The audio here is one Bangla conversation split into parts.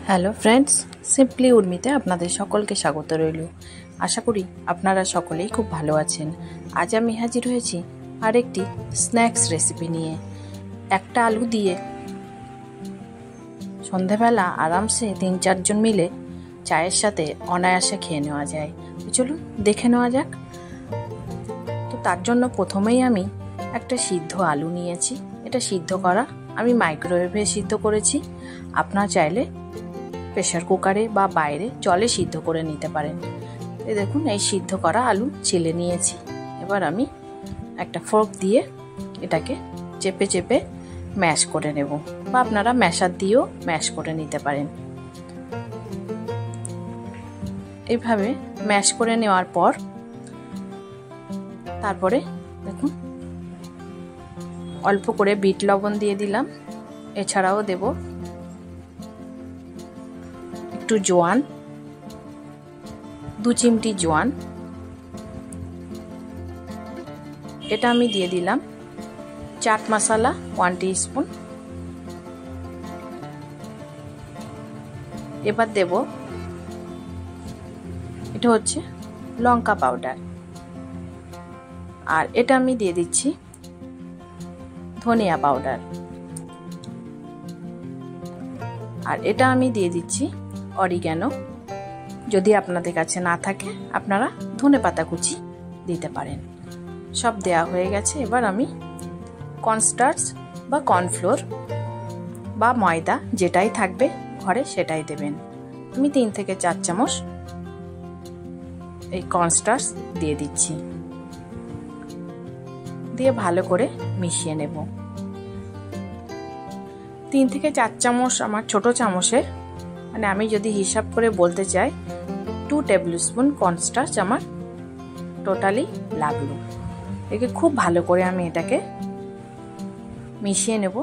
হ্যালো ফ্রেন্ডস, সিম্পলি উর্মিতে আপনাদের সকলকে স্বাগত রইল। আশা করি আপনারা সকলেই খুব ভালো আছেন। আজ আমি হাজির হয়েছি আরেকটি স্ন্যাক্স রেসিপি নিয়ে। একটা আলু দিয়ে সন্ধেবেলা আরামসে 3-4 জন মিলে চায়ের সাথে অনায়াসে খেয়ে নেওয়া যায়। চলুন দেখে নেওয়া যাক। তো তার জন্য প্রথমেই আমি একটা সিদ্ধ আলু নিয়েছি। এটা সিদ্ধ করা, আমি মাইক্রোওয়েভে সিদ্ধ করেছি। আপনারা চাইলে প্রেসার কুকারে বা বাইরে জলে সিদ্ধ করে নিতে পারেন। এই দেখুন, এই সিদ্ধ করা আলু ছিলে নিয়েছি। এবার আমি একটা ফোর্ক দিয়ে এটাকে চেপে চেপে ম্যাশ করে নেব, বা আপনারা ম্যাশার দিয়েও ম্যাশ করে নিতে পারেন। এইভাবে ম্যাশ করে নেওয়ার পর তারপরে দেখুন অল্প করে বিট লবণ দিয়ে দিলাম। এছাড়াও দেব একটু জোয়ান, 2 চিমটি জোয়ান। এটা আমি দিয়ে দিলাম চাট মশলা 1 টিস্পুন। এবার দেব এটা হচ্ছে লঙ্কা পাউডার, আর এটা আমি দিয়ে দিচ্ছি ধনিয়া পাউডার, আর এটা আমি দিয়ে দিচ্ছি অরিগ্যানো। যদি আপনাদের কাছে না থাকে আপনারা ধনেপাতা কুচি দিতে পারেন। সব দেয়া হয়ে গেছে। এবার আমি কর্নস্টার্চ বা কর্নফ্লোর বা ময়দা যেটাই থাকবে ঘরে সেটাই দেবেন। আমি 3 থেকে 4 চামচ এই কর্নস্টার্চ দিয়ে দিচ্ছি, দিয়ে ভালো করে মিশিয়ে নেব। 3 থেকে 4 চামচ আমার ছোট চামচের, মানে আমি যদি হিসাব করে বলতে চাই 2 টেবিল স্পুন কর্নস্টার্চ আমার টোটালি লাগলো। একে খুব ভালো করে আমি এটাকে মিশিয়ে নেব,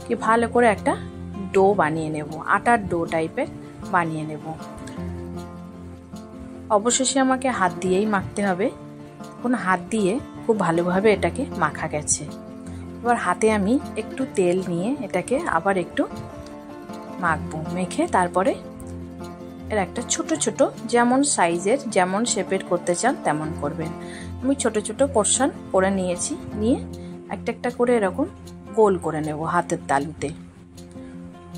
কি ভালো করে একটা ডো বানিয়ে নেব, আটার ডো টাইপের বানিয়ে নেব। অবশেষে আমাকে হাত দিয়েই মাখতে হবে। এখন হাত দিয়ে খুব ভালোভাবে এটাকে মাখা গেছে। এবার হাতে আমি একটু তেল নিয়ে এটাকে আবার একটু মাখবো। মেখে তারপরে এর একটা ছোট ছোট যেমন সাইজের যেমন শেপের করতে চান তেমন করবেন। আমি ছোট ছোট পোরশন করে নিয়েছি, নিয়ে একটা একটা করে এরকম গোল করে নেব। হাতের তালুতে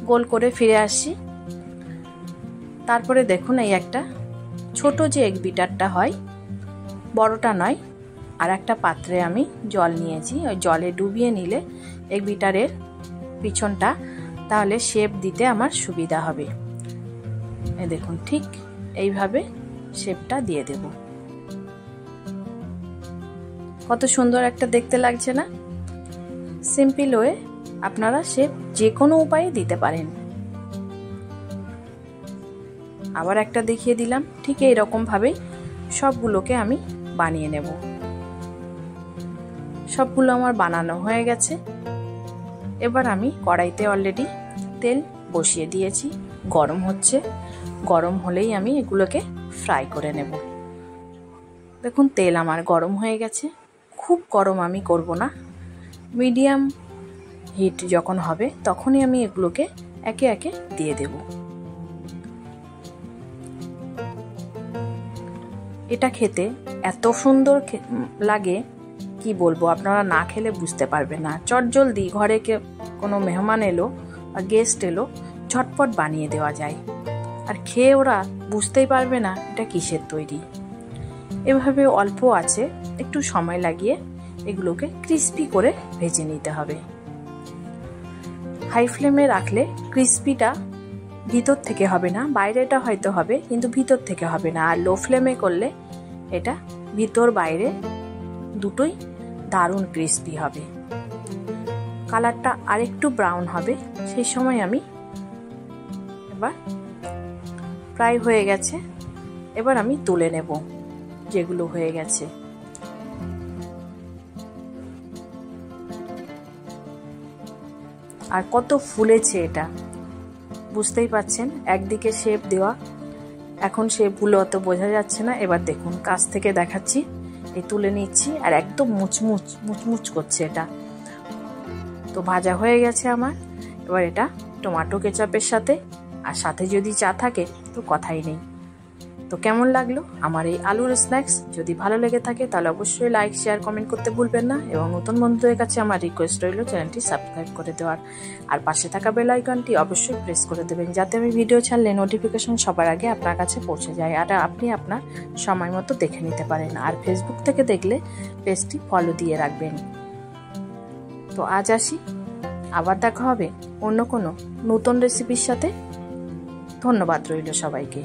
গোল করে ফিরে আসছি। তারপরে দেখুন এই একটা ছোট যে এগ বিটারটা হয়, বড়টা নয়, আর একটা পাত্রে আমি জল নিয়েছি। ওই জলে ডুবিয়ে নিলে এগ বিটারের পিছনটা তাহলে শেপ দিতে আমার সুবিধা হবে। এই দেখুন ঠিক এইভাবে শেপটা দিয়ে দেব। কত সুন্দর একটা দেখতে লাগছে না? সিম্পল ওয়ে আপনারা শেপ যে কোনো উপায়ে দিতে পারেন। আবার একটা দেখিয়ে দিলাম। ঠিক এইরকম ভাবেই সবগুলোকে আমি বানিয়ে নেব। সবগুলো আমার বানানো হয়ে গেছে। এবার আমি কড়াইতে অলরেডি তেল বসিয়ে দিয়েছি, গরম হচ্ছে। গরম হলেই আমি এগুলোকে ফ্রাই করে নেব। দেখুন তেল আমার গরম হয়ে গেছে। খুব গরম আমি করব না, মিডিয়াম হিট যখন হবে তখনই আমি এগুলোকে একে একে দিয়ে দেব। এটা খেতে এত সুন্দর লাগে কি বলবো, আপনারা না খেলে বুঝতে পারবেন না। চটজলদি ঘরে কোনো মেহমান এলো বা গেস্ট এলো, ঝটপট বানিয়ে দেওয়া যায়, আর খেয়ে ওরা বুঝতেই পারবে না এটা কিসের তৈরি। এভাবে অল্প আছে একটু সময় লাগিয়ে এগুলোকে ক্রিস্পি করে ভেজে নিতে হবে। হাই ফ্লেমে রাখলে ক্রিস্পিটা ভিতর থেকে হবে না, বাইরেটা হয়তো হবে কিন্তু ভিতর থেকে হবে না। আর লো ফ্লেমে করলে এটা ভিতর বাইরে দুটোই দারুণ ক্রিস্পি হবে। কালারটা আরেকটু ব্রাউন হবে। সেই সময় আমি এবার প্রায় হয়ে গেছে। এবার আমি তুলে নেব যেগুলো হয়ে গেছে। আর কত ফুলেছে এটা বুঝতেই পাচ্ছেন। একদিকে শেপ দেওয়া, এখন শেপগুলো অত বোঝা যাচ্ছে না। এবার দেখুন কাছ থেকে দেখাচ্ছি, এই তুলে নিচ্ছি আর একদম মুচমুচ করছে এটা। তো ভাজা হয়ে গেছে আমার। এবার এটা টমেটো কেচাপের সাথে, আর সাথে যদি চা থাকে তো কথাই নেই। তো কেমন লাগলো আমার এই আলুর স্ন্যাক্স? যদি ভালো লেগে থাকে তাহলে অবশ্যই লাইক, শেয়ার, কমেন্ট করতে ভুলবেন না। এবং নতুন বন্ধুদের কাছে আমার রিকোয়েস্ট রইল চ্যানেলটি সাবস্ক্রাইব করে দেওয়ার, আর পাশে থাকা বেল আইকনটি অবশ্যই প্রেস করে দেবেন, যাতে আমি ভিডিও ছাড়লে নোটিফিকেশন সবার আগে আপনার কাছে পৌঁছে যায়, আর আপনি আপনার সময় মতো দেখে নিতে পারেন। আর ফেসবুক থেকে দেখলে পেজটি ফলো দিয়ে রাখবেন। তো আজ আসি, আবার দেখা হবে অন্য কোনো নতুন রেসিপির সাথে। ধন্যবাদ রইল সবাইকে।